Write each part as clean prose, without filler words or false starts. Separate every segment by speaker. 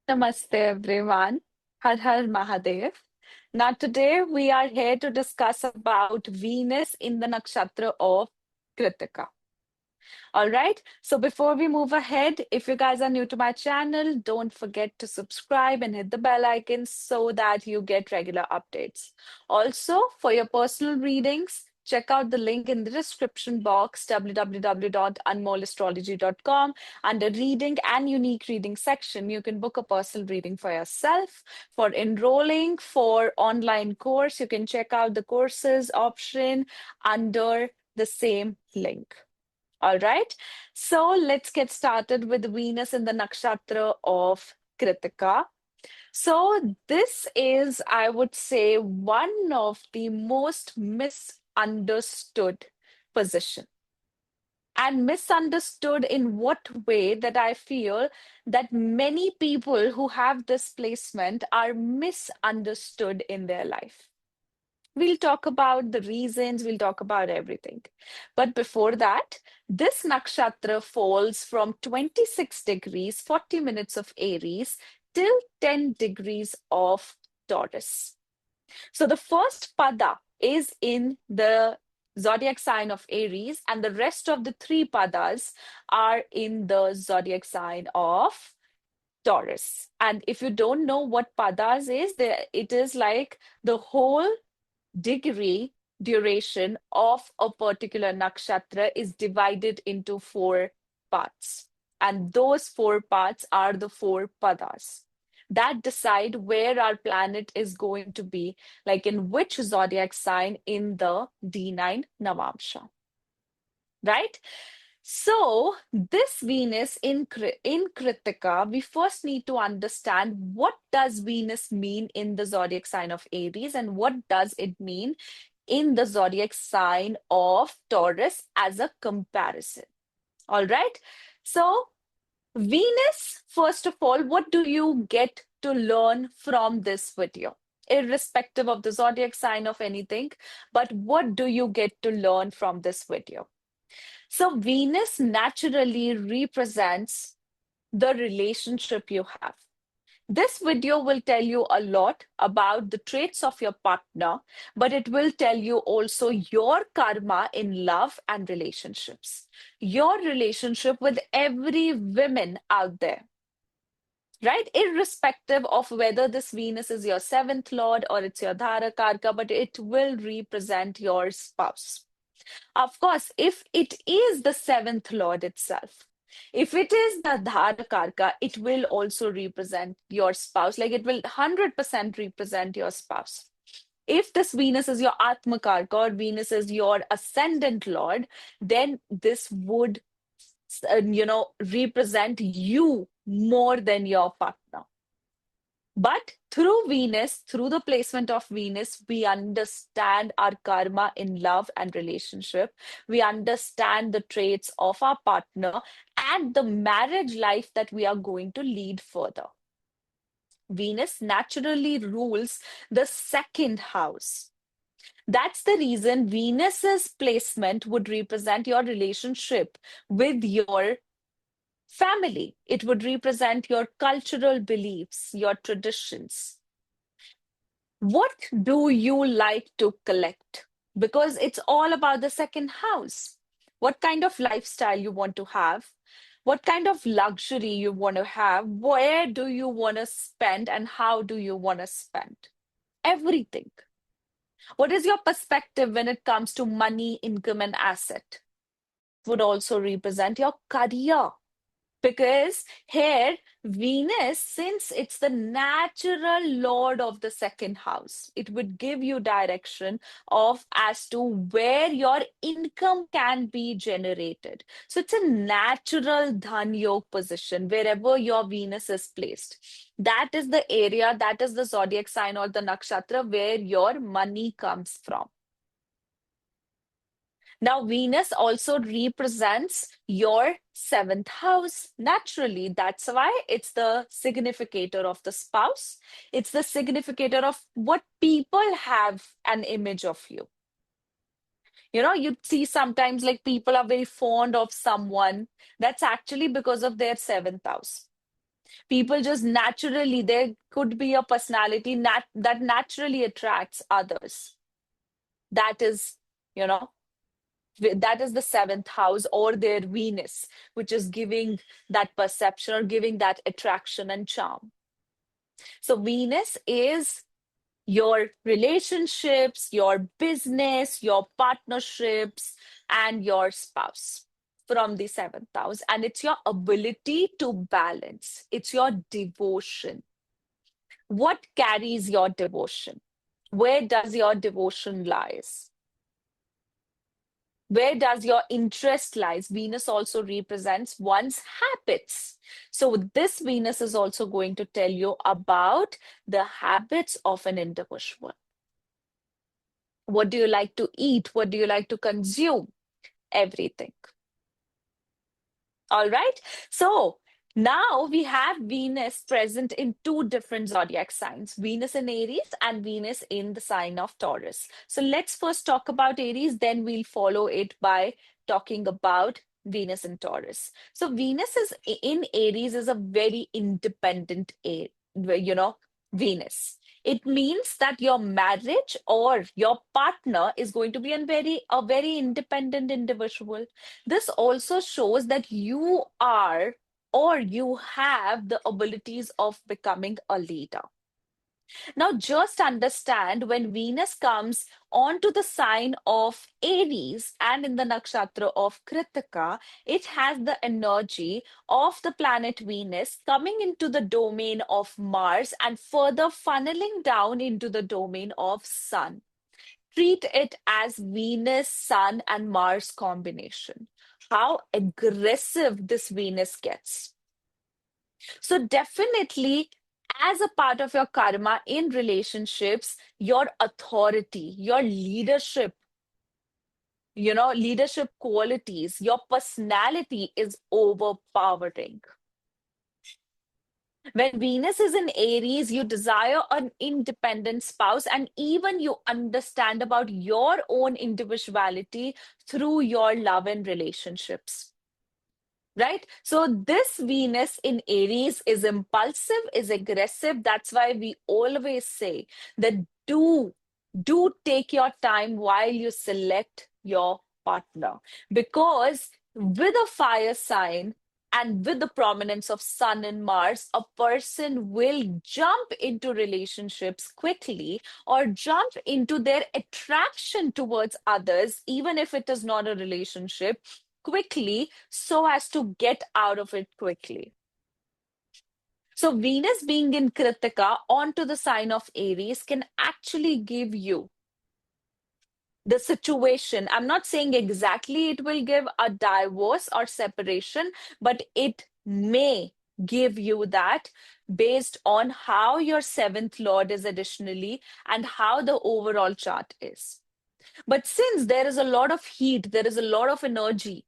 Speaker 1: Namaste, everyone. Har Har Mahadev. Now, today we are here to discuss about Venus in the nakshatra of Kritika. All right. So, before we move ahead, if you guys are new to my channel, don't forget to subscribe and hit the bell icon so that you get regular updates. Also, for your personal readings, check out the link in the description box www.anmolastrology.com. Under reading and unique reading section, you can book a personal reading for yourself. For enrolling for online course, you can check out the courses option under the same link. All right. So let's get started with Venus in the nakshatra of Kritika. So this is, I would say, one of the most misunderstood position. And misunderstood in what way that I feel that many people who have this placement are misunderstood in their life. We'll talk about the reasons, we'll talk about everything. But before that, this nakshatra falls from 26 degrees, 40 minutes of Aries till 10 degrees of Taurus. So the first pada is in the zodiac sign of Aries, and the rest of the three padas are in the zodiac sign of Taurus. And if you don't know what padas is, it is like the whole degree duration of a particular nakshatra is divided into four parts. And those four parts are the four padas that decide where our planet is going to be, like in which zodiac sign in the D9 Navamsha. Right? So, this Venus in Kritika, we first need to understand what does Venus mean in the zodiac sign of Aries and what does it mean in the zodiac sign of Taurus as a comparison. All right. So, Venus, first of all, what do you get to learn from this video? Irrespective of the zodiac sign of anything, but what do you get to learn from this video? So, Venus naturally represents the relationship you have. This video will tell you a lot about the traits of your partner, but it will tell you also your karma in love and relationships, your relationship with every woman out there, right? Irrespective of whether this Venus is your seventh lord or it's your Dhara Karka, but it will represent your spouse. Of course, if it is the seventh lord itself, if it is the Dharakarka, it will also represent your spouse. Like it will 100% represent your spouse. If this Venus is your Atmakarka or Venus is your ascendant lord, then this would, represent you more than your partner. But through Venus, through the placement of Venus, we understand our karma in love and relationship. We understand the traits of our partner and the marriage life that we are going to lead further. Venus naturally rules the second house. That's the reason Venus's placement would represent your relationship with your family. It would represent your cultural beliefs, your traditions. What do you like to collect? Because it's all about the second house. What kind of lifestyle you want to have? What kind of luxury you want to have? Where do you want to spend and how do you want to spend? Everything. What is your perspective when it comes to money, income, and asset? Would also represent your career. Because here, Venus, since it's the natural lord of the second house, it would give you direction of as to where your income can be generated. So it's a natural dhan yog position wherever your Venus is placed. That is the area, that is the zodiac sign or the nakshatra where your money comes from. Now, Venus also represents your seventh house. Naturally, that's why it's the significator of the spouse. It's the significator of what people have an image of you. You see sometimes like people are very fond of someone. That's actually because of their seventh house. People just naturally, there could be a personality that naturally attracts others. That is, you know, that is the seventh house or their Venus, which is giving that perception or giving that attraction and charm. So, Venus is your relationships, your business, your partnerships, and your spouse from the seventh house. And it's your ability to balance, it's your devotion. What carries your devotion? Where does your devotion lies? Where does your interest lies? Venus also represents one's habits. So this Venus is also going to tell you about the habits of an individual. What do you like to eat? What do you like to consume? Everything. All right. So now we have Venus present in two different zodiac signs, Venus in Aries and Venus in the sign of Taurus. So let's first talk about Aries, then we'll follow it by talking about Venus in Taurus. So Venus is in Aries is a very independent, Venus. It means that your marriage or your partner is going to be a very independent individual. This also shows that you are or you have the abilities of becoming a leader. Now, just understand when Venus comes onto the sign of Aries and in the nakshatra of Krittika, it has the energy of the planet Venus coming into the domain of Mars and further funneling down into the domain of Sun. Treat it as Venus, Sun, and Mars combination. How aggressive this Venus gets. So, definitely, as a part of your karma in relationships, your authority, your leadership, leadership qualities, your personality is overpowering. When Venus is in Aries, you desire an independent spouse, and even you understand about your own individuality through your love and relationships. Right? So this Venus in Aries is impulsive, is aggressive. That's why we always say that do take your time while you select your partner. Because with a fire sign and with the prominence of Sun and Mars, a person will jump into relationships quickly or jump into their attraction towards others, even if it is not a relationship, quickly so as to get out of it quickly. So, Venus being in Kritika onto the sign of Aries can actually give you the situation. I'm not saying exactly it will give a divorce or separation, but it may give you that based on how your seventh lord is additionally and how the overall chart is. But since there is a lot of heat, there is a lot of energy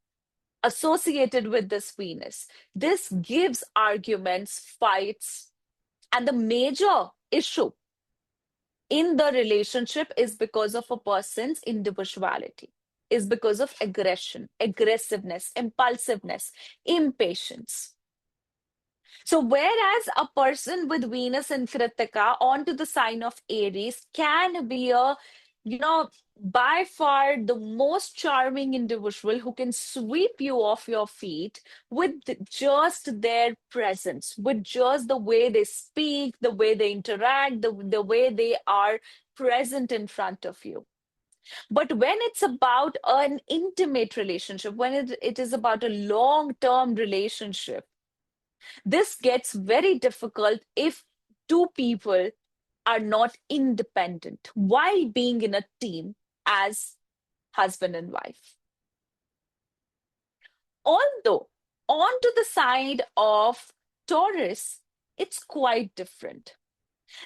Speaker 1: associated with this Venus. This gives arguments, fights, and the major issue in the relationship is because of a person's individuality, is because of aggression, aggressiveness, impulsiveness, impatience. So, whereas a person with Venus and Kritika onto the sign of Aries can be by far the most charming individual who can sweep you off your feet with just their presence, with just the way they speak, the way they interact, the way they are present in front of you. But when it's about an intimate relationship, when it is about a long term relationship, this gets very difficult if two people are not independent while being in a team as husband and wife. Although, onto the side of Taurus, it's quite different.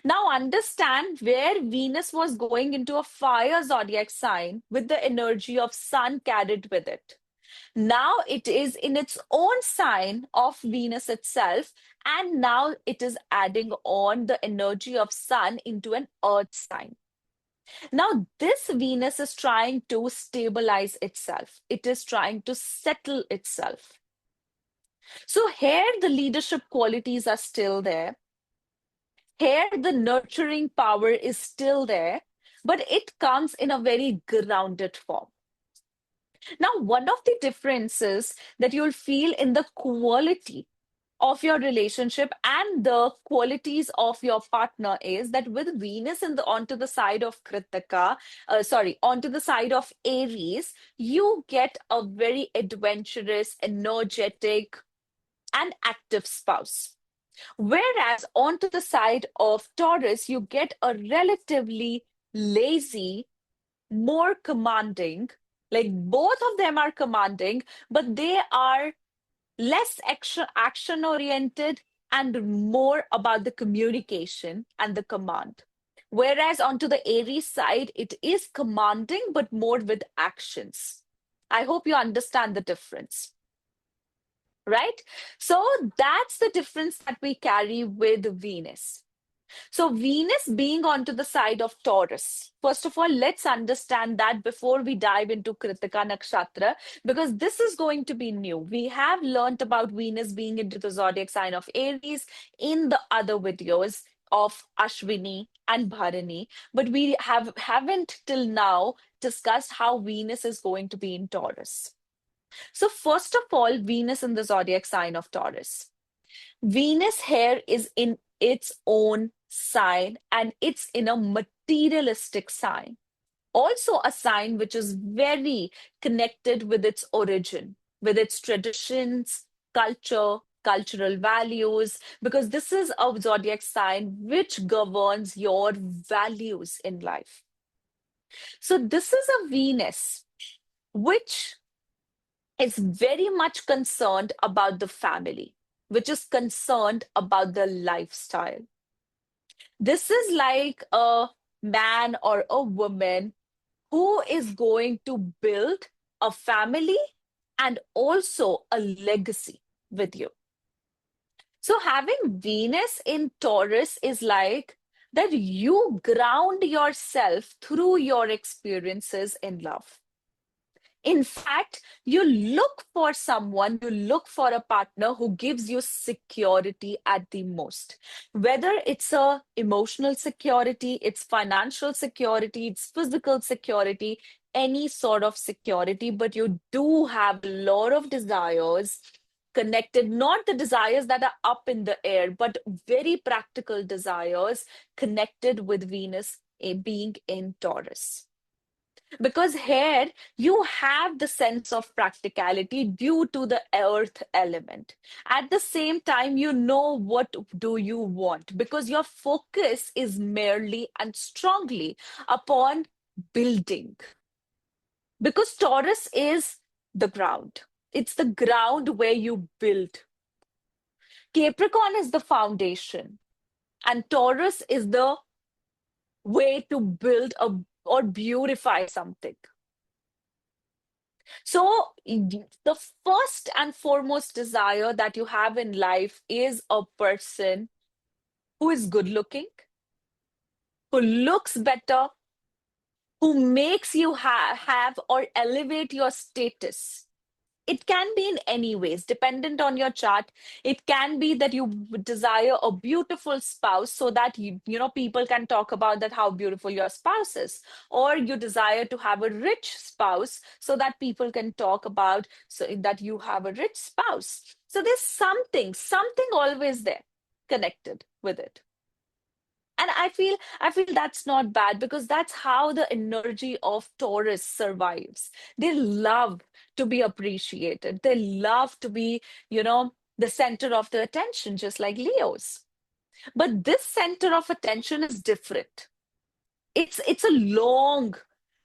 Speaker 1: Now, understand where Venus was going into a fire zodiac sign with the energy of Sun carried with it. Now it is in its own sign of Venus itself, and now it is adding on the energy of Sun into an earth sign. Now, this Venus is trying to stabilize itself, it is trying to settle itself. So here the leadership qualities are still there. Here the nurturing power is still there, but it comes in a very grounded form. Now, one of the differences that you'll feel in the quality of your relationship and the qualities of your partner is that with Venus in the onto the side of onto the side of Aries, you get a very adventurous, energetic, and active spouse. Whereas onto the side of Taurus, you get a relatively lazy, more commanding, like both of them are commanding, but they are less action oriented and more about the communication and the command. Whereas onto the Aries side, it is commanding, but more with actions. I hope you understand the difference, right? So that's the difference that we carry with Venus. So, Venus being onto the side of Taurus. First of all, let's understand that before we dive into Krittika Nakshatra, because this is going to be new. We have learned about Venus being into the zodiac sign of Aries in the other videos of Ashwini and Bharani, but we haven't till now discussed how Venus is going to be in Taurus. So, first of all, Venus in the zodiac sign of Taurus. Venus here is in its own sign and it's in a materialistic sign. Also, a sign which is very connected with its origin, with its traditions, culture, cultural values, because this is a zodiac sign which governs your values in life. So, this is a Venus which is very much concerned about the family, which is concerned about the lifestyle. This is like a man or a woman who is going to build a family and also a legacy with you. So, having Venus in Taurus is like that you ground yourself through your experiences in love. In fact, you look for someone, you look for a partner who gives you security at the most. Whether it's a emotional security, it's financial security, it's physical security, any sort of security, but you do have a lot of desires connected, not the desires that are up in the air, but very practical desires connected with Venus being in Taurus. Because here you have the sense of practicality due to the earth element. At the same time, you know what do you want because your focus is merely and strongly upon building. Because Taurus is the ground. It's the ground where you build. Capricorn is the foundation, and Taurus is the way to build a or beautify something. So, the first and foremost desire that you have in life is a person who is good looking, who looks better, who makes you have or elevate your status. It can be in any ways, dependent on your chart. It can be that you desire a beautiful spouse so that people can talk about that how beautiful your spouse is, or you desire to have a rich spouse so that people can talk about so that you have a rich spouse. So there's something always there connected with it. And I feel that's not bad because that's how the energy of Taurus survives. They love to be appreciated. They love to be, the center of the attention, just like Leos. But this center of attention is different. It's a long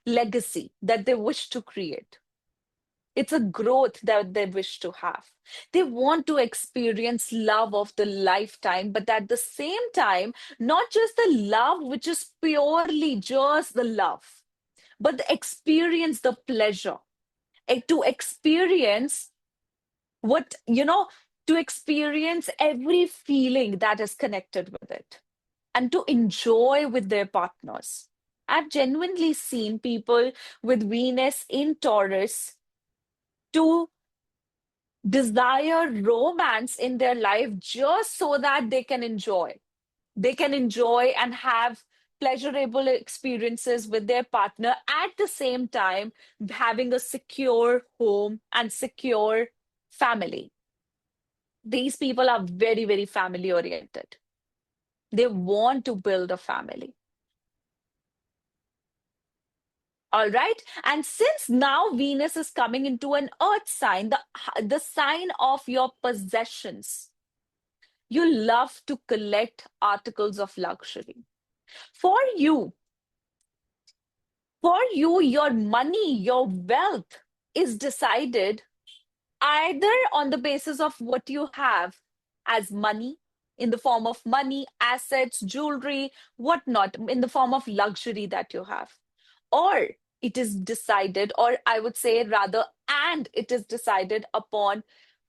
Speaker 1: legacy that they wish to create. It's a growth that they wish to have. They want to experience love of the lifetime, but at the same time, not just the love, which is purely just the love, but experience the pleasure, to experience what, to experience every feeling that is connected with it and to enjoy with their partners. I've genuinely seen people with Venus in Taurus to desire romance in their life just so that they can enjoy. They can enjoy and have pleasurable experiences with their partner at the same time, having a secure home and secure family. These people are very, very family oriented. They want to build a family. All right. And since now Venus is coming into an earth sign, the sign of your possessions, you love to collect articles of luxury. For you, your money, your wealth is decided either on the basis of what you have as money, in the form of money, assets, jewelry, whatnot, in the form of luxury that you have. Or it is decided, or I would say rather, and it is decided upon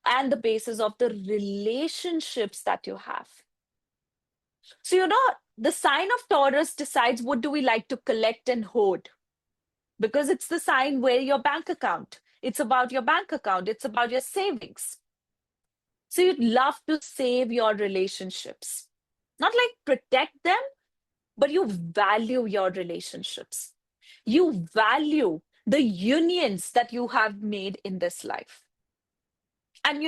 Speaker 1: and the basis of the relationships that you have. So, the sign of Taurus decides what do we like to collect and hoard, because it's the sign where your bank account. It's about your bank account. It's about your savings. So you'd love to save your relationships, not like protect them, but you value your relationships. You value the unions that you have made in this life. And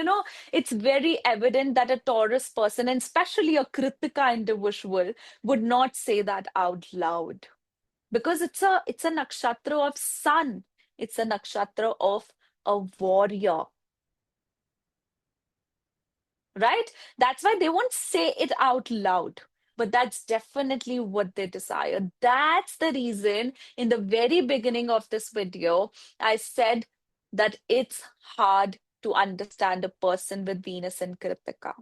Speaker 1: it's very evident that a Taurus person, and especially a Krittika individual, would not say that out loud, because it's a nakshatra of sun. It's a nakshatra of a warrior, right? That's why they won't say it out loud, but that's definitely what they desire. That's the reason in the very beginning of this video, I said that it's hard to understand a person with Venus and Kritika.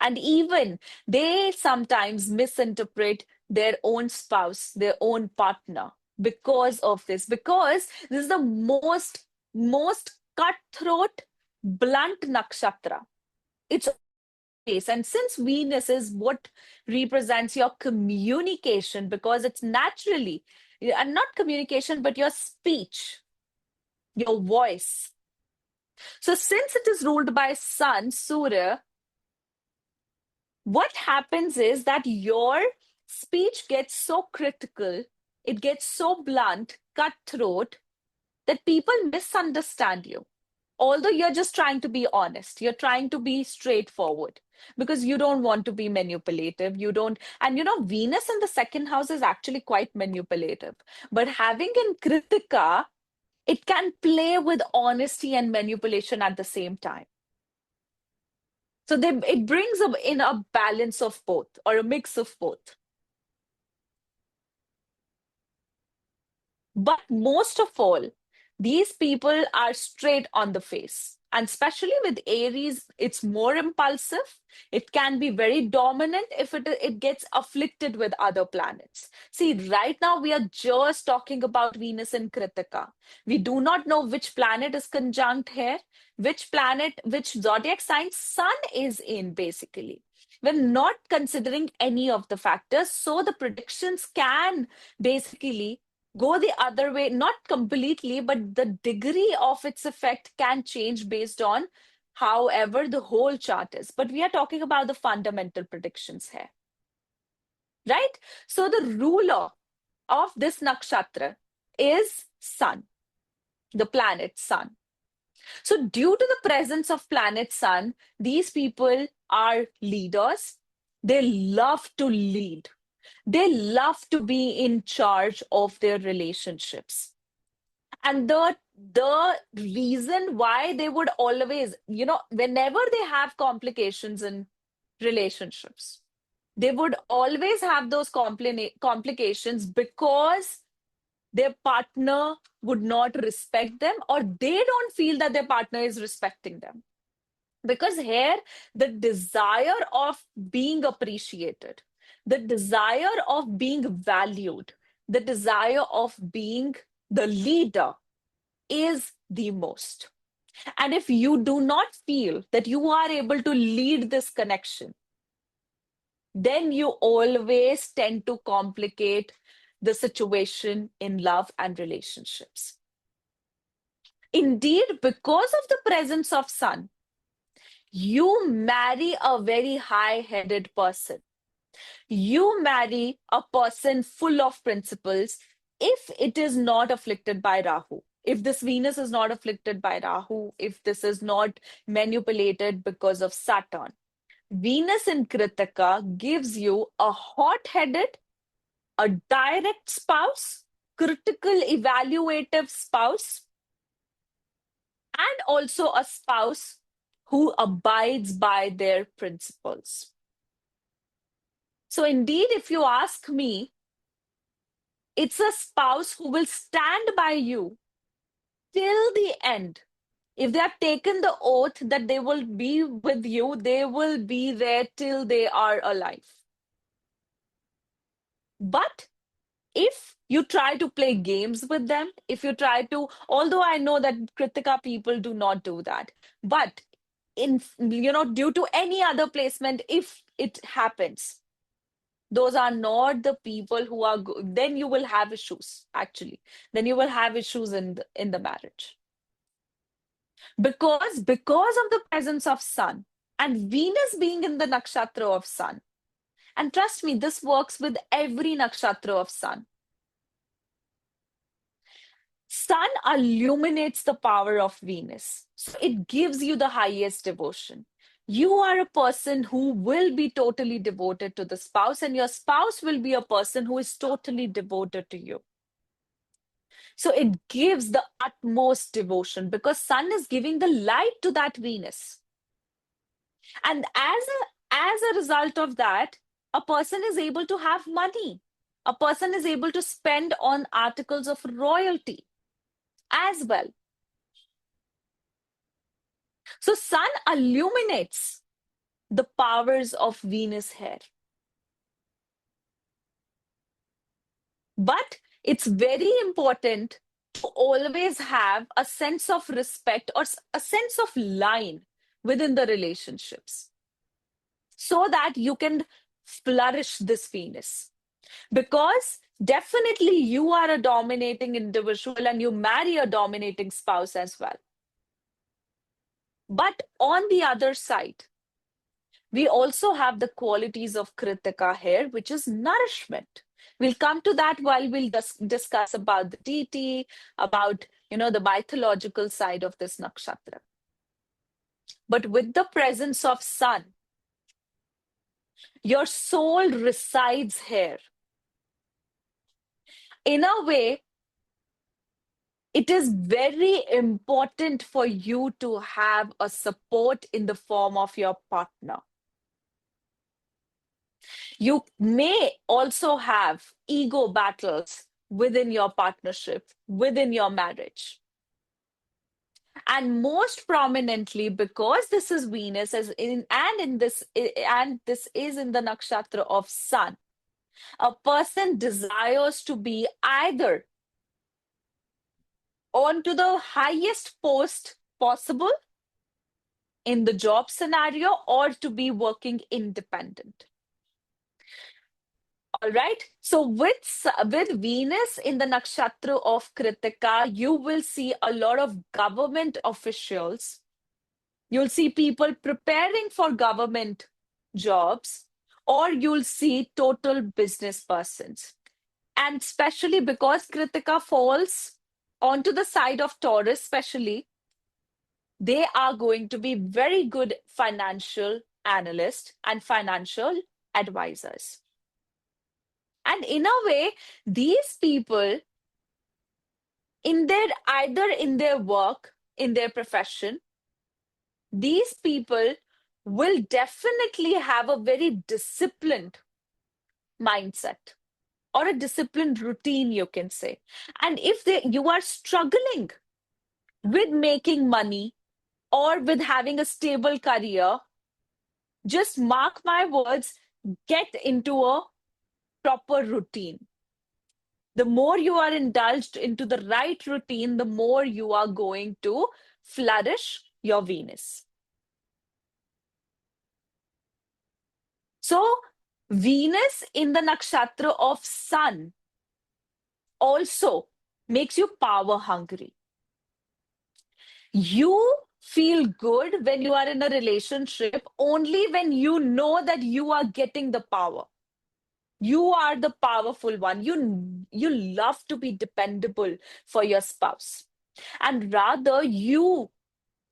Speaker 1: And even they sometimes misinterpret their own spouse, their own partner because of this, because this is the most cutthroat, blunt nakshatra. It's face. And since Venus is what represents your communication, because it's naturally, and not communication, but your speech, your voice. So since it is ruled by Sun, Surya, what happens is that your speech gets so critical, it gets so blunt, cutthroat, that people misunderstand you. Although you're just trying to be honest, you're trying to be straightforward because you don't want to be manipulative. You don't, and Venus in the second house is actually quite manipulative. But having in Kritika, it can play with honesty and manipulation at the same time. So it brings in a balance of both, or a mix of both. But most of all, these people are straight on the face. And especially with Aries, it's more impulsive. It can be very dominant if it gets afflicted with other planets. See, right now we are just talking about Venus and Kritika. We do not know which planet is conjunct here, which planet, which zodiac sign Sun is in, basically. We're not considering any of the factors. So the predictions can basically go the other way, not completely, but the degree of its effect can change based on however the whole chart is. But we are talking about the fundamental predictions here, right? So the ruler of this nakshatra is Sun, the planet Sun. So due to the presence of planet Sun, these people are leaders. They love to lead. They love to be in charge of their relationships. And the reason why they would always, whenever they have complications in relationships, they would always have those complications because their partner would not respect them, or they don't feel that their partner is respecting them. Because here, the desire of being appreciated, the desire of being valued, the desire of being the leader is the most. And if you do not feel that you are able to lead this connection, then you always tend to complicate the situation in love and relationships. Indeed, because of the presence of sun, you marry a very high-headed person. You marry a person full of principles if it is not afflicted by Rahu. If this Venus is not afflicted by Rahu, if this is not manipulated because of Saturn. Venus in Kritika gives you a hot-headed, a direct spouse, critical, evaluative spouse, and also a spouse who abides by their principles. So, indeed, if you ask me, it's a spouse who will stand by you till the end. If they have taken the oath that they will be with you, they will be there till they are alive. But if you try to play games with them, if you try to, although I know that Kritika people do not do that, but due to any other placement, if it happens, those are not the people who are good. Then you will have issues, actually. Then you will have issues in the marriage. Because of the presence of sun and Venus being in the nakshatra of sun. And trust me, this works with every nakshatra of sun. Sun illuminates the power of Venus. So it gives you the highest devotion. You are a person who will be totally devoted to the spouse, and your spouse will be a person who is totally devoted to you. So it gives the utmost devotion because sun is giving the light to that Venus. And as a result of that, a person is able to have money. A person is able to spend on articles of royalty as well. So sun illuminates the powers of Venus here. But it's very important to always have a sense of respect or a sense of line within the relationships so that you can flourish this Venus. Because definitely you are a dominating individual and you marry a dominating spouse as well. But on the other side, we also have the qualities of Kritika here, which is nourishment. We'll come to that while we'll discuss about the deity, about the mythological side of this nakshatra. But with the presence of sun, your soul resides here. In a way, it is very important for you to have a support in the form of your partner. You may also have ego battles within your partnership, within your marriage. And most prominently, because this is Venus this is in the nakshatra of Sun, a person desires to be either onto the highest post possible in the job scenario or to be working independent. All right. So with Venus in the nakshatra of Kritika, you will see a lot of government officials. You'll see people preparing for government jobs, or you'll see total business persons. And especially because Kritika falls onto the side of Taurus, especially, they are going to be very good financial analysts and financial advisors. And in a way, these people, either in their work, in their profession, these people will definitely have a very disciplined mindset or a disciplined routine, you can say. And if you are struggling with making money or with having a stable career, just mark my words, get into a proper routine. The more you are indulged into the right routine, the more you are going to flourish your Venus. So, Venus in the nakshatra of Sun also makes you power hungry. You feel good when you are in a relationship only when you know that you are getting the power. You are the powerful one. You love to be dependable for your spouse. And rather, you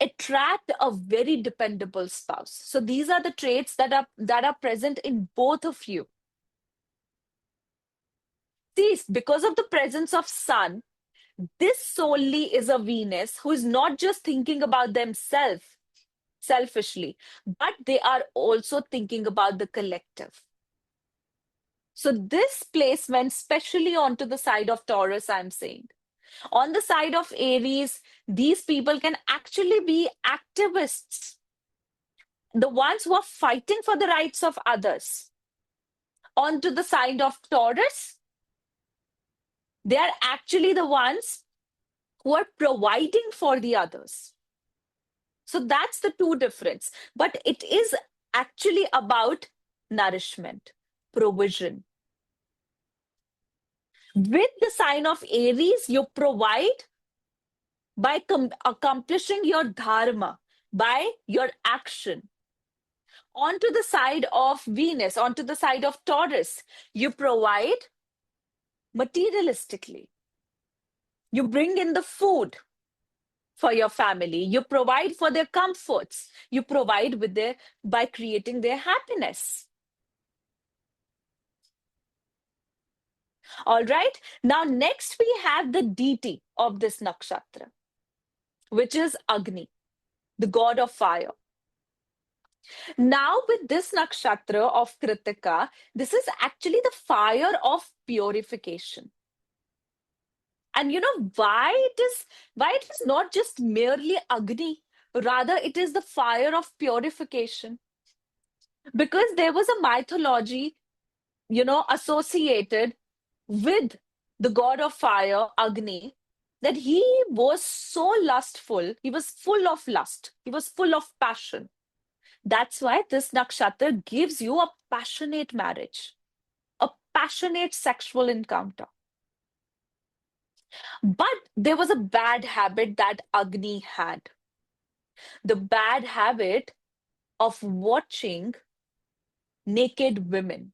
Speaker 1: attract a very dependable spouse. So these are the traits that are present in both of you. See, because of the presence of sun, this solely is a Venus who is not just thinking about themselves selfishly, but they are also thinking about the collective. So this placement, especially onto the side of Taurus, I'm saying. On the side of Aries, these people can actually be activists, the ones who are fighting for the rights of others. Onto the side of Taurus, they are actually the ones who are providing for the others. So that's the two difference. But it is actually about nourishment, provision. With the sign of Aries, you provide by accomplishing your dharma, by your action. Onto the side of Venus, onto the side of Taurus, you provide materialistically. You bring in the food for your family. You provide for their comforts. You provide with their by creating their happiness. All right. Now, next we have the deity of this nakshatra, which is Agni, the god of fire. Now, with this nakshatra of Krittika, this is actually the fire of purification. And you know why it is not just merely Agni, rather it is the fire of purification. Because there was a mythology, associated with the god of fire, Agni, that he was so lustful, he was full of lust, he was full of passion. That's why this nakshatra gives you a passionate marriage, a passionate sexual encounter. But there was a bad habit that Agni had, the bad habit of watching naked women.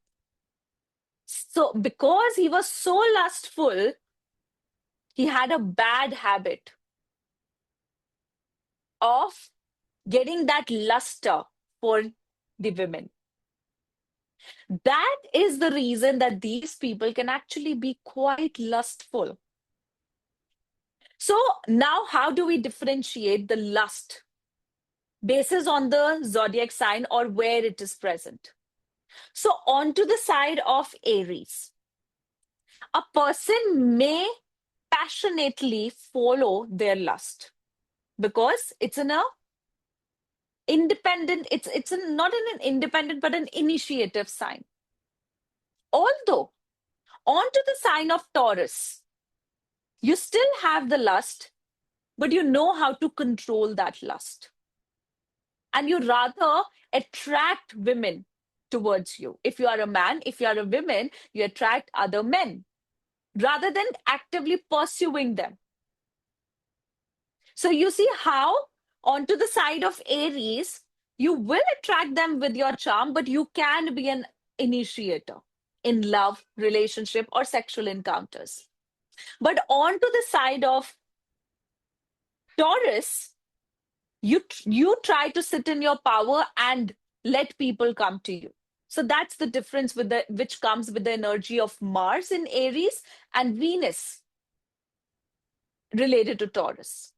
Speaker 1: So, because he was so lustful, he had a bad habit of getting that luster for the women. That is the reason that these people can actually be quite lustful. So now how do we differentiate the lust? Basis on the zodiac sign or where it is present. So onto the side of Aries, a person may passionately follow their lust because it's in a independent, not in an independent, but an initiative sign. Although, onto the sign of Taurus, you still have the lust, but you know how to control that lust. And you rather attract women towards you. If you are a man, if you are a woman, you attract other men rather than actively pursuing them. So you see how onto the side of Aries, you will attract them with your charm, but you can be an initiator in love, relationship, or sexual encounters. But onto the side of Taurus, you try to sit in your power and let people come to you. So that's the difference with which comes with the energy of Mars in Aries and Venus related to Taurus.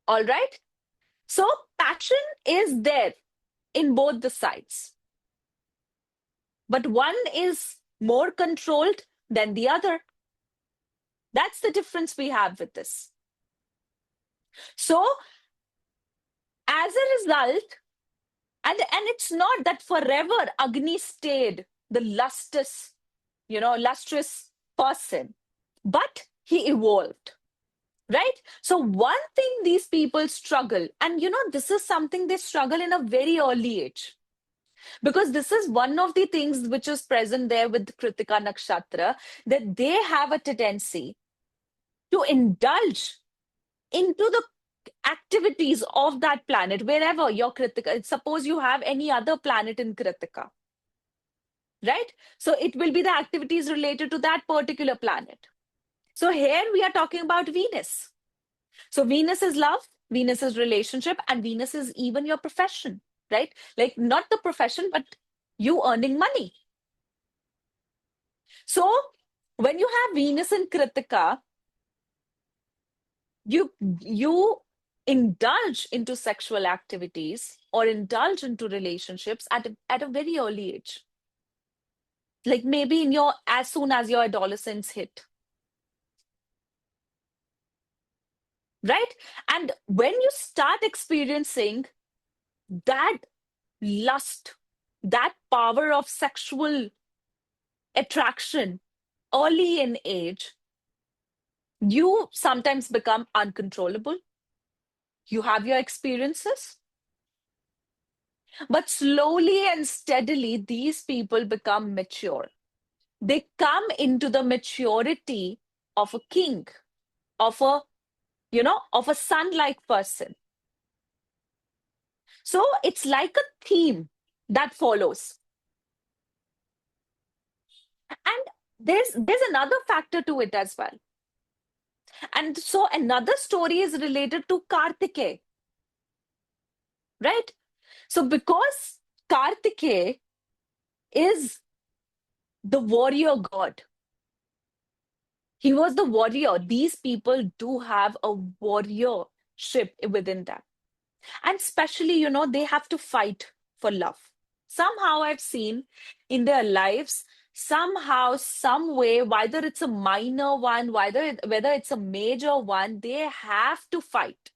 Speaker 1: All right. So passion is there in both the sides, but one is more controlled than the other. That's the difference we have with this. So as a result, and it's not that forever Agni stayed the lustrous person, but he evolved. Right? So one thing these people struggle, and this is something they struggle in a very early age. Because this is one of the things which is present there with Krittika Nakshatra, that they have a tendency to indulge into the activities of that planet, wherever your Kritika, suppose you have any other planet in Kritika, right? So it will be the activities related to that particular planet. So here we are talking about Venus. So Venus is love, Venus is relationship, and Venus is even your profession, right? Like not the profession, but you earning money. So when you have Venus in Kritika, you indulge into sexual activities or indulge into relationships at a very early age. Like maybe in your as soon as your adolescence hit, right? And when you start experiencing that lust, that power of sexual attraction early in age, you sometimes become uncontrollable. You have your experiences, but slowly and steadily, these people become mature. They come into the maturity of a king, of a, of a sun-like person. So it's like a theme that follows. And there's another factor to it as well. And so another story is related to Kartikeya, right? So because Kartikeya is the warrior god, he was the warrior. These people do have a warriorship within them. And especially, they have to fight for love. Somehow I've seen in their lives, somehow, some way, whether it's a minor one, whether it's a major one, they have to fight.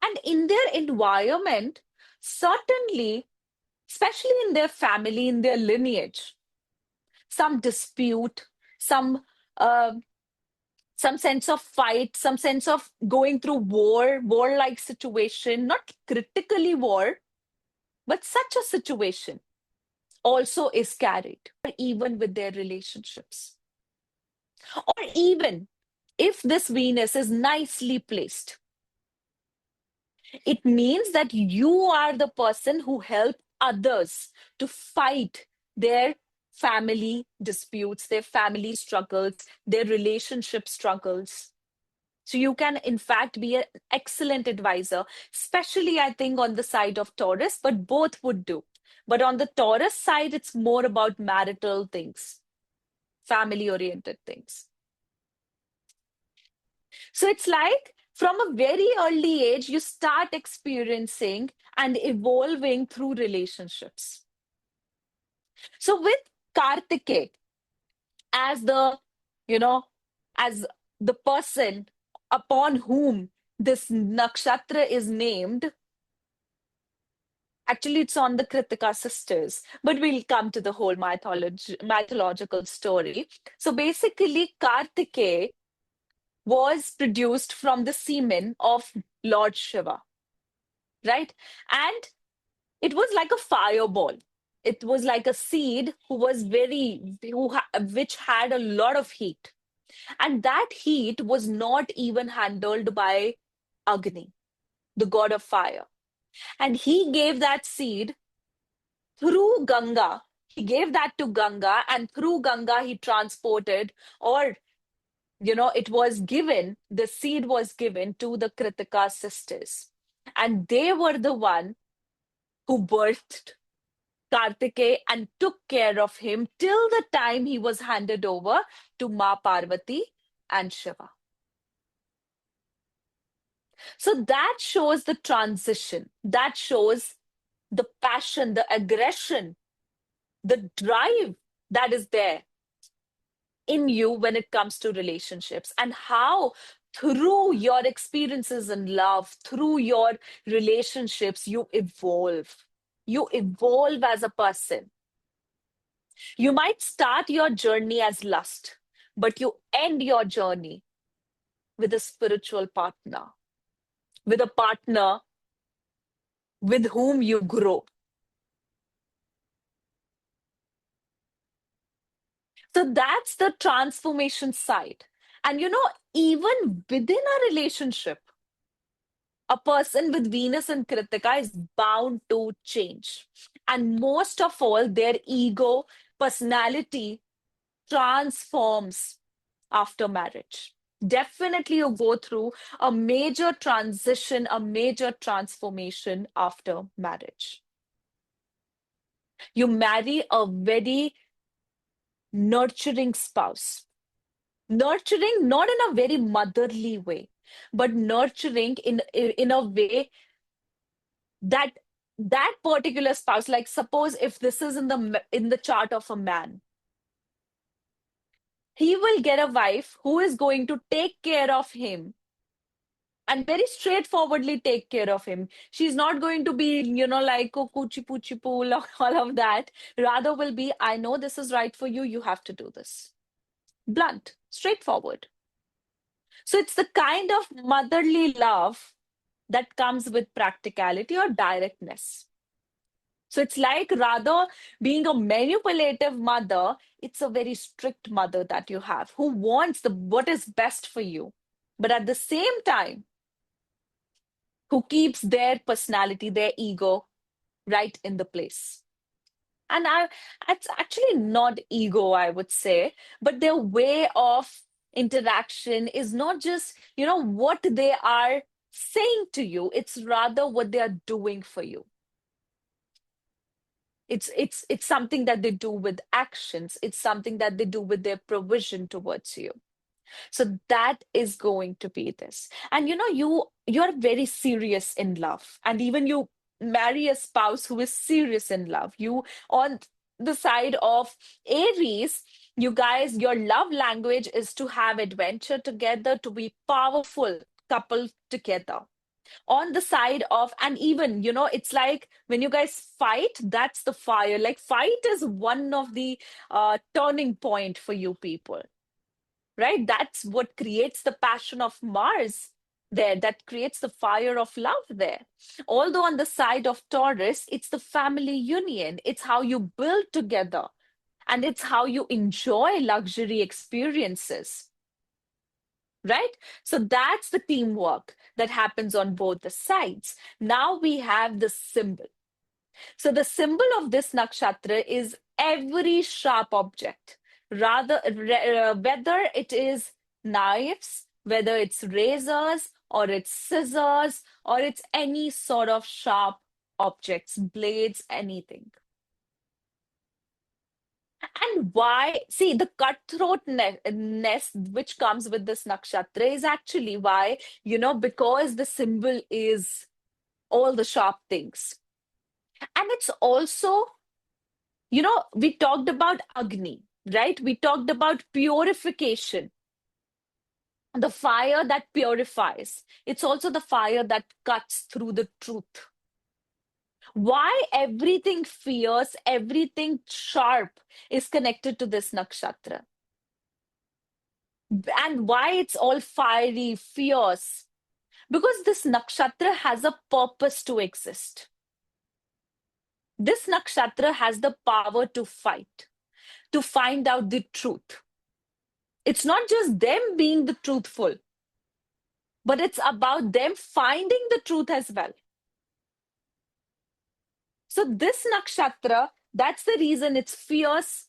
Speaker 1: And in their environment, certainly, especially in their family, in their lineage, some dispute, some uh, some sense of fight, some sense of going through war-like situation, not critically war, but such a situation also is carried, even with their relationships. Or even if this Venus is nicely placed, it means that you are the person who help others to fight their family disputes, their family struggles, their relationship struggles. So you can, in fact, be an excellent advisor, especially, I think, on the side of Taurus, but both would do. But on the Taurus side, it's more about marital things, family oriented things. So it's like from a very early age, you start experiencing and evolving through relationships. So with Kartike as you know, as the person upon whom this nakshatra is named, actually it's on the Krittika sisters, but we'll come to the whole mythological story. So basically, Kartike was produced from the semen of Lord Shiva, right? And it was like a fireball. It was like a seed which had a lot of heat. And that heat was not even handled by Agni, the god of fire. And he gave that seed through Ganga. He gave that to Ganga, and through Ganga, he transported, or it was given, the seed was given to the Kritika sisters. And they were the one who birthed Kartikeya and took care of him till the time he was handed over to Ma Parvati and Shiva. So that shows the transition. That shows the passion, the aggression, the drive that is there in you when it comes to relationships, and how through your experiences in love, through your relationships, you evolve. You evolve as a person. You might start your journey as lust, but you end your journey with a spiritual partner, with a partner with whom you grow. So that's the transformation side. And even within a relationship, a person with Venus and Kritika is bound to change. And most of all, their ego, personality transforms after marriage. Definitely, you go through a major transition, a major transformation after marriage. You marry a very nurturing spouse. Nurturing, not in a very motherly way, but nurturing in a way that that particular spouse, like suppose if this is in the chart of a man, he will get a wife who is going to take care of him and very straightforwardly take care of him. She's not going to be, like, oh, coochie poochie pool, all of that. Rather, will be, I know this is right for you. You have to do this. Blunt, straightforward. So it's the kind of motherly love that comes with practicality or directness. So it's like rather being a manipulative mother, it's a very strict mother that you have who wants the what is best for you. But at the same time, who keeps their personality, their ego right in the place. And it's actually not ego, I would say, but their way of interaction is not just, what they are saying to you, it's rather what they are doing for you. It's something that they do with actions. It's something that they do with their provision towards you. So that is going to be this. And you're very serious in love. And even you marry a spouse who is serious in love. You on the side of Aries, you guys, your love language is to have adventure together, to be powerful couple together. On the side of, and even, it's like when you guys fight, that's the fire. Like fight is one of the turning point for you people, right? That's what creates the passion of Mars there, that creates the fire of love there. Although on the side of Taurus, it's the family union, it's how you build together, and it's how you enjoy luxury experiences, right? So that's the teamwork that happens on both the sides. Now we have the symbol. So the symbol of this nakshatra is every sharp object, whether it is knives, whether it's razors, or it's scissors, or it's any sort of sharp objects, blades, anything. And why? See, the cutthroatness which comes with this nakshatra is actually why, because the symbol is all the sharp things. And it's also, we talked about Agni, right? We talked about purification, the fire that purifies. It's also the fire that cuts through the truth. Why everything fierce, everything sharp is connected to this nakshatra? And why it's all fiery, fierce? Because this nakshatra has a purpose to exist. This nakshatra has the power to fight, to find out the truth. It's not just them being the truthful, but it's about them finding the truth as well. So this nakshatra, that's the reason it's fierce.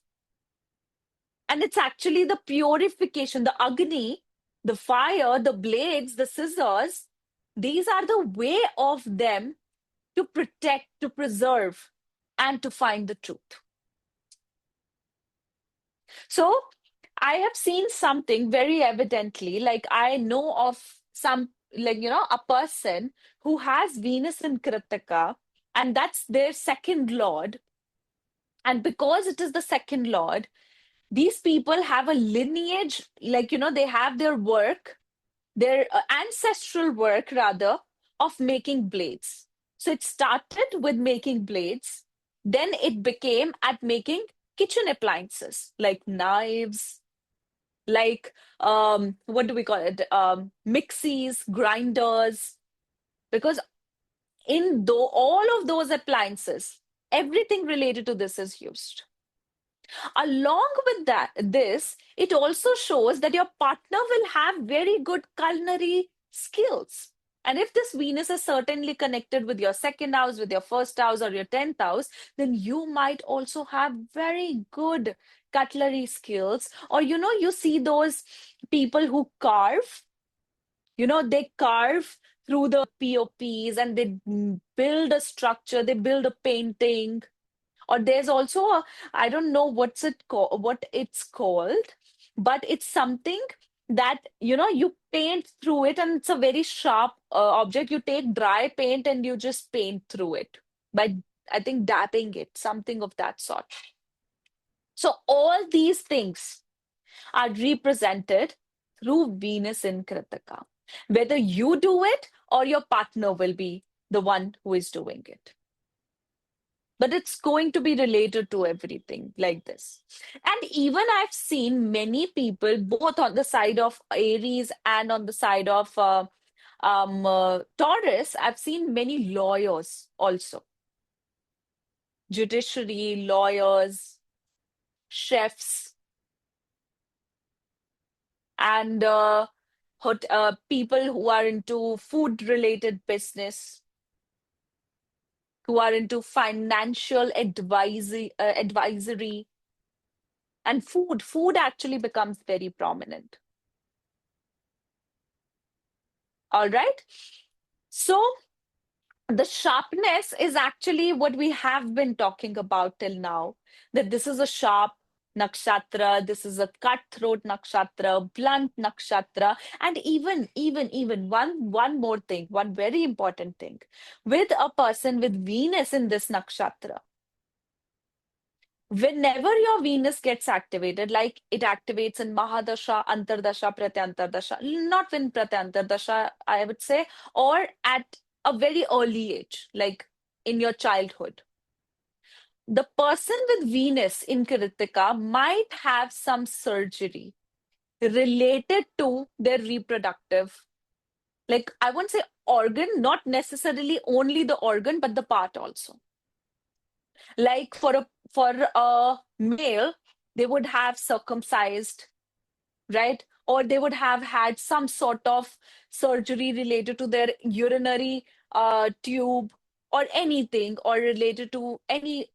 Speaker 1: And it's actually the purification, the Agni, the fire, the blades, the scissors. These are the way of them to protect, to preserve, and to find the truth. So I have seen something very evidently, like I know of some, like, a person who has Venus in Krittika, and that's their second lord. And because it is the second lord, these people have a lineage, like, they have their work, their ancestral work rather, of making blades. So it started with making blades, then it became at making kitchen appliances like knives, like what do we call it? Mixies, grinders, because in all of those appliances, everything related to this is used. Along with this, it also shows that your partner will have very good culinary skills. And if this Venus is certainly connected with your second house, with your first house, or your 10th house, then you might also have very good cutlery skills. Or, you see those people who carve, they carve through the POPs and they build a structure, they build a painting. Or there's also I don't know what it's called, but it's something that you paint through it, and it's a very sharp object. You take dry paint and you just paint through it by, I think, dapping it, something of that sort. So all these things are represented through Venus in Kritika. Whether you do it or your partner will be the one who is doing it, but it's going to be related to everything like this. And even I've seen many people, both on the side of Aries and on the side of Taurus. I've seen many lawyers also, judiciary, lawyers, chefs, and people who are into food related business, who are into financial advisory, and food actually becomes very prominent. All right. So the sharpness is actually what we have been talking about till now, that this is a sharp nakshatra, this is a cutthroat nakshatra, blunt nakshatra, and even one more thing, one very important thing, with a person with Venus in this nakshatra. Whenever your Venus gets activated, like it activates in Mahadasha, Antardasha, Pratyantardasha, not in Pratyantardasha, I would say, or at a very early age, like in your childhood, the person with Venus in Kritika might have some surgery related to their reproductive, like I won't say organ, not necessarily only the organ, but the part also. Like for a male, they would have circumcised, right? Or they would have had some sort of surgery related to their urinary tube, or anything, or related to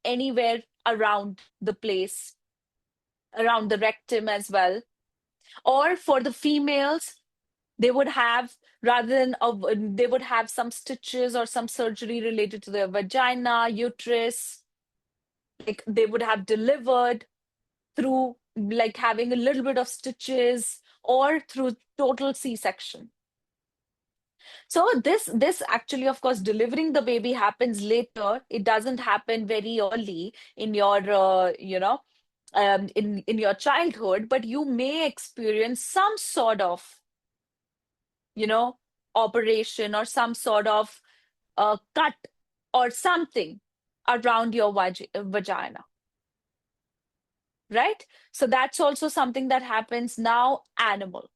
Speaker 1: anywhere around the place, around the rectum as well. Or for the females, they would have, rather than they would have some stitches or some surgery related to their vagina, uterus, like they would have delivered through like having a little bit of stitches, or through total C-section. So this actually, of course, delivering the baby happens later. It doesn't happen very early in your in your childhood, but you may experience some sort of you know operation, or some sort of cut or something around your vagina. Right? So that's also something that happens now. Animal.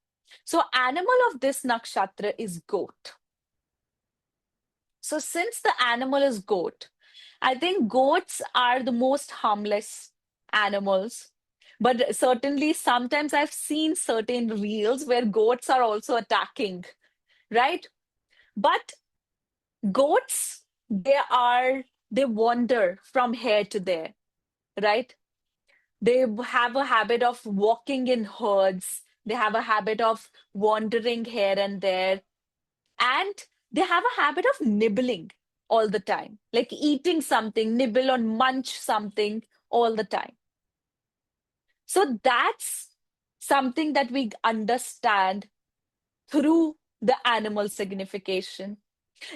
Speaker 1: So animal of this nakshatra is goat. So since the animal is goat, I think goats are the most harmless animals. But certainly sometimes I've seen certain reels where goats are also attacking, right? But goats, they wander from here to there, right? They have a habit of walking in herds. They have a habit of wandering here and there. And they have a habit of nibbling all the time, like eating something, nibble or munch something all the time. So that's something that we understand through the animal signification.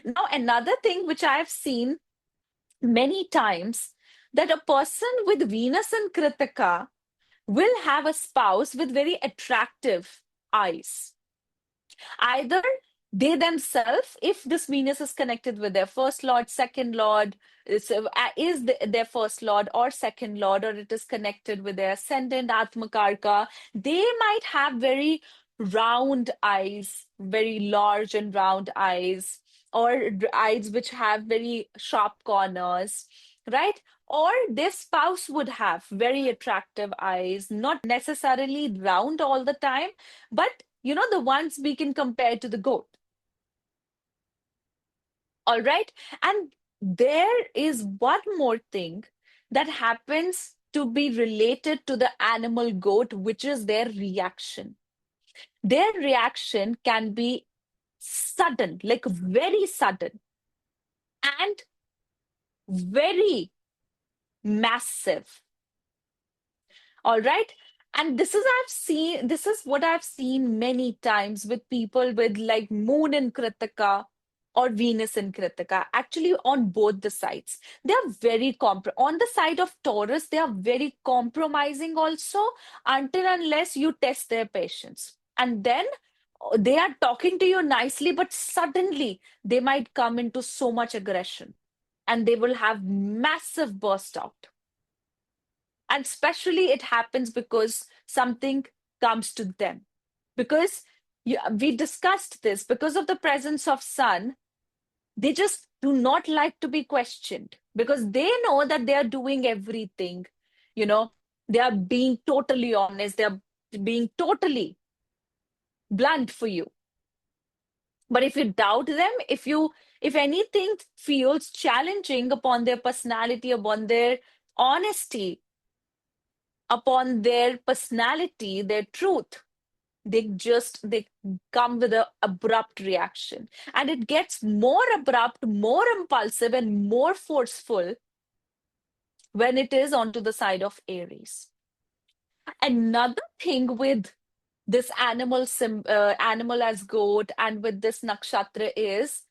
Speaker 1: Now, another thing which I've seen many times, that a person with Venus and Kritika will have a spouse with very attractive eyes. Either they themselves, if this Venus is connected with their first lord, second lord, their first lord or second lord, or it is connected with their ascendant Atmakarka, they might have very round eyes, very large and round eyes, or eyes which have very sharp corners, right? Or their spouse would have very attractive eyes, not necessarily round all the time, but the ones we can compare to the goat. All right. And there is one more thing that happens to be related to the animal goat, which is their reaction. Their reaction can be sudden, like very sudden, and very massive. All right. And this is what I've seen many times with people with like Moon in Kritika or Venus in Kritika, actually on both the sides. They are on the side of Taurus, they are very compromising also, until unless you test their patience. And then they are talking to you nicely, but suddenly they might come into so much aggression and they will have massive burst out. And especially it happens because something comes to them. Because we discussed this, because of the presence of sun, they just do not like to be questioned because they know that they are doing everything. You know, they are being totally honest, they are being totally blunt for you. But if you doubt them, if anything feels challenging upon their personality, upon their honesty, upon their personality, their truth, they come with a abrupt reaction. And it gets more abrupt, more impulsive, and more forceful when it is onto the side of Aries. Another thing with this animal as goat and with this nakshatra is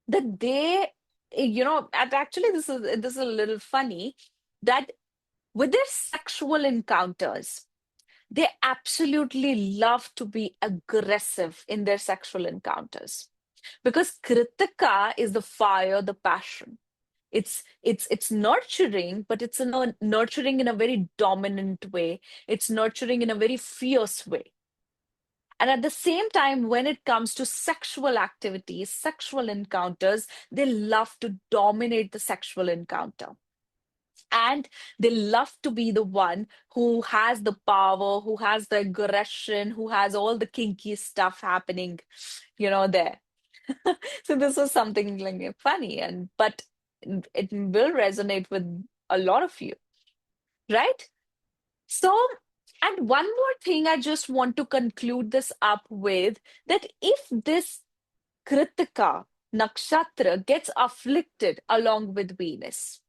Speaker 1: that and actually this is a little funny, that with their sexual encounters, they absolutely love to be aggressive in their sexual encounters because Kritika is the fire, the passion. It's nurturing, but it's nurturing in a very dominant way. It's nurturing in a very fierce way. And at the same time, when it comes to sexual activities, sexual encounters, they love to dominate the sexual encounter. And they love to be the one who has the power, who has the aggression, who has all the kinky stuff happening, there. So this was something like funny, and but it will resonate with a lot of you, right? So, and one more thing I just want to conclude this up with, that if this Kritika Nakshatra gets afflicted along with Venus,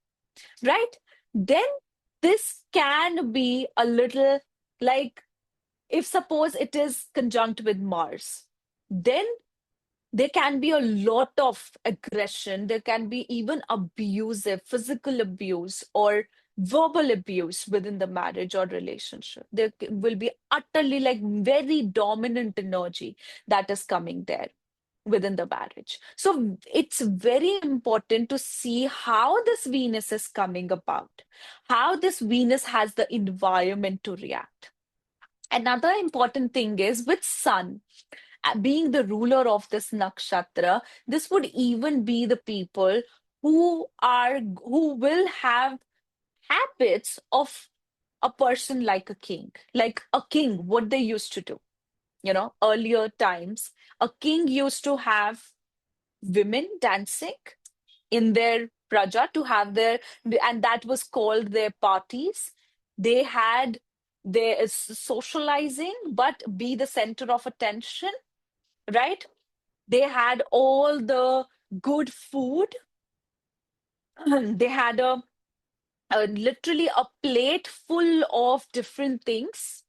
Speaker 1: right? Then this can be a little like, if suppose it is conjunct with Mars, then there can be a lot of aggression. There can be even abusive, physical abuse or verbal abuse within the marriage or relationship. There will be utterly like very dominant energy that is coming there within the marriage. So it's very important to see how this Venus is coming about, how this Venus has the environment to react. Another important thing is with Sun being the ruler of this nakshatra, this would even be the people who will have habits of a person like a king. Like a king, what they used to do, earlier times, a king used to have women dancing in their praja to have their, and that was called their parties. They had their socializing, but be the center of attention, right? They had all the good food. They had literally a plate full of different things.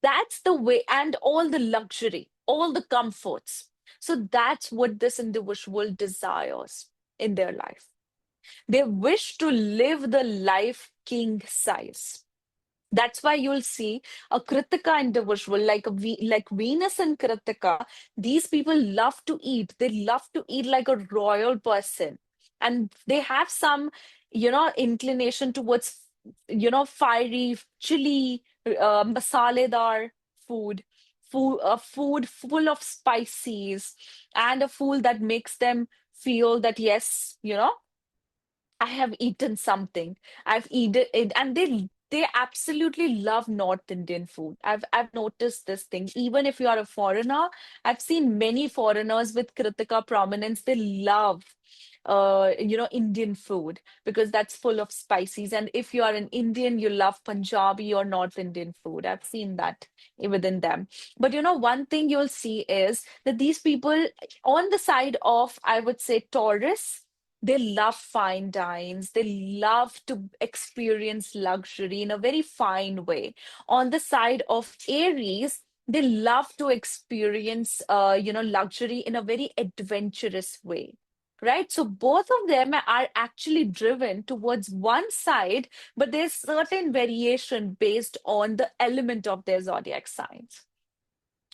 Speaker 1: That's the way, and all the luxury, all the comforts. So that's what this individual desires in their life. They wish to live the life king size. That's why you'll see a Kritika individual like like Venus and Kritika. These people love to eat. They love to eat like a royal person, and they have some, inclination towards, fiery, chili, masaledar food, food full of spices, and a food that makes them feel that yes, I have eaten something. I've eaten it, and they absolutely love North Indian food. I've noticed this thing. Even if you are a foreigner, I've seen many foreigners with Kritika prominence. They love Indian food because that's full of spices. And if you are an Indian, you love Punjabi or North Indian food. I've seen that within them. But one thing you'll see is that these people on the side of, I would say, Taurus, they love fine dines. They love to experience luxury in a very fine way. On the side of Aries, they love to experience, luxury in a very adventurous way. Right? So both of them are actually driven towards one side, but there's certain variation based on the element of their zodiac signs.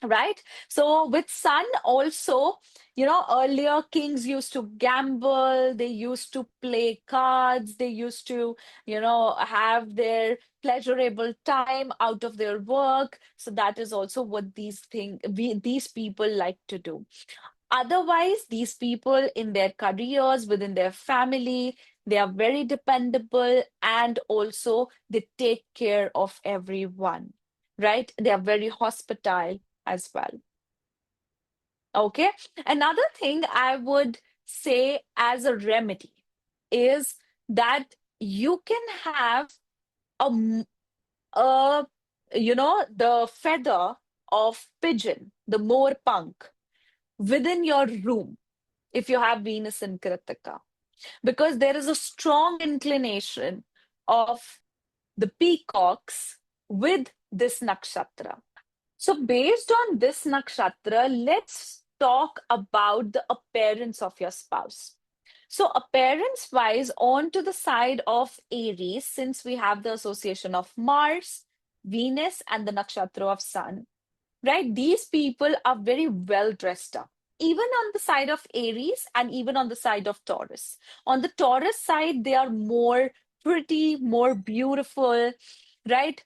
Speaker 1: Right? So with Sun also, earlier kings used to gamble, they used to play cards, they used to, have their pleasurable time out of their work. So that is also what these people like to do. Otherwise, these people in their careers, within their family, they are very dependable and also they take care of everyone, right? They are very hospitable as well. Okay. Another thing I would say as a remedy is that you can have a, m- a the feather of pigeon, the more punk, within your room if you have Venus in Kritika, because there is a strong inclination of the peacocks with this nakshatra. So, based on this nakshatra, let's talk about the appearance of your spouse. So, appearance wise, on to the side of Aries, since we have the association of Mars, Venus, and the nakshatra of Sun, right? These people are very well dressed up, even on the side of Aries and even on the side of Taurus. On the Taurus side, they are more pretty, more beautiful, right?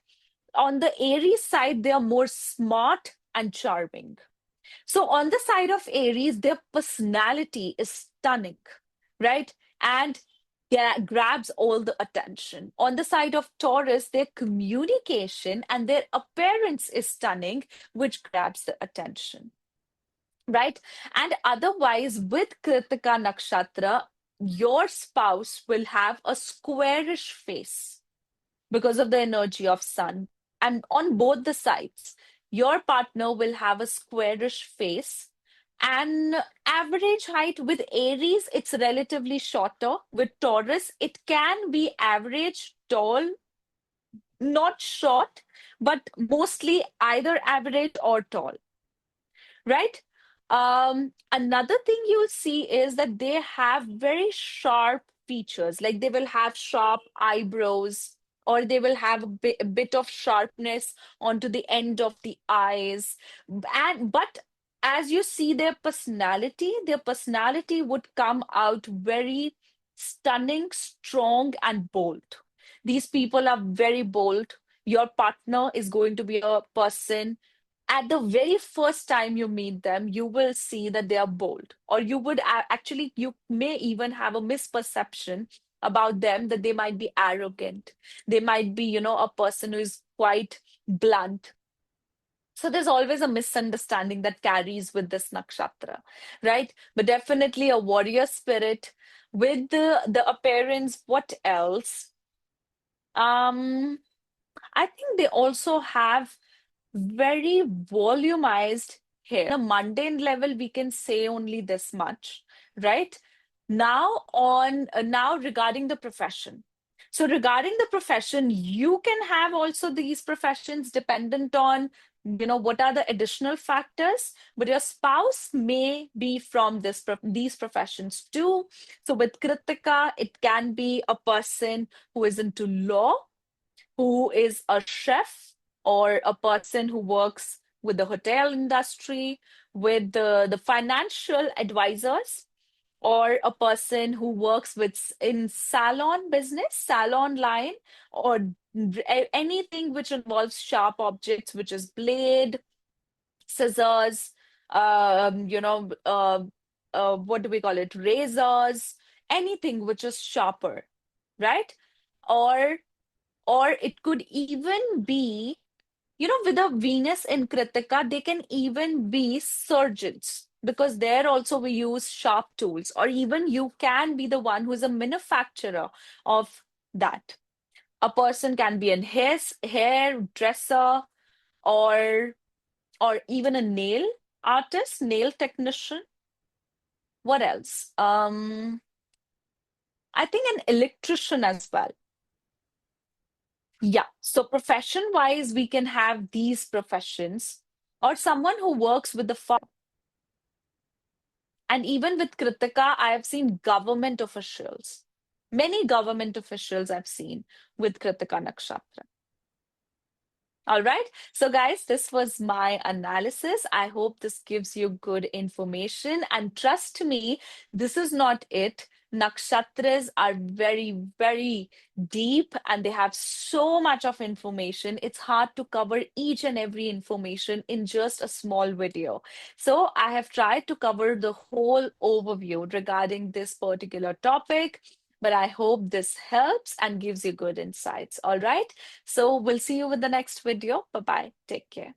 Speaker 1: On the Aries side, they are more smart and charming. So on the side of Aries, their personality is stunning, right? And grabs all the attention. On the side of Taurus, their communication and their appearance is stunning, which grabs the attention, right? And otherwise, with Kritika Nakshatra, your spouse will have a squarish face because of the energy of Sun. And on both the sides, your partner will have a squarish face. And average height with Aries, it's relatively shorter. With Taurus, it can be average, tall, not short, but mostly either average or tall, right? Another thing you'll see is that they have very sharp features, like they will have sharp eyebrows, or they will have a bit of sharpness onto the end of the eyes. And but as you see their personality would come out very stunning, strong, and bold. These people are very bold. Your partner is going to be a person at the very first time you meet them, you will see that they are bold, or actually, you may even have a misperception about them that they might be arrogant. They might be, a person who is quite blunt. So there's always a misunderstanding that carries with this nakshatra, right? But definitely a warrior spirit with the appearance. What else? Um, I think they also have very volumized hair. On a mundane level, we can say only this much, right? Now regarding the profession. So regarding the profession, you can have also these professions dependent on, what are the additional factors, but your spouse may be from these professions too. So with Kritika, it can be a person who is into law, who is a chef, or a person who works with the hotel industry, with the financial advisors, or a person who works in salon business, salon line, or anything which involves sharp objects, which is blade, scissors, what do we call it? Razors, anything which is sharper, right? Or or it could even be, with a Venus in Kritika, they can even be surgeons because there also we use sharp tools, or even you can be the one who is a manufacturer of that. A person can be an hairdresser, or even a nail artist, nail technician. What else? I think an electrician as well. Yeah. So profession wise, we can have these professions, or someone who works with the and even with Kritika, I have seen government officials. Many government officials I've seen with Kritika Nakshatra. All right. So, guys, this was my analysis. I hope this gives you good information. And trust me, this is not it. Nakshatras are very, very deep and they have so much of information. It's hard to cover each and every information in just a small video. So, I have tried to cover the whole overview regarding this particular topic. But I hope this helps and gives you good insights. All right. So we'll see you with the next video. Bye bye. Take care.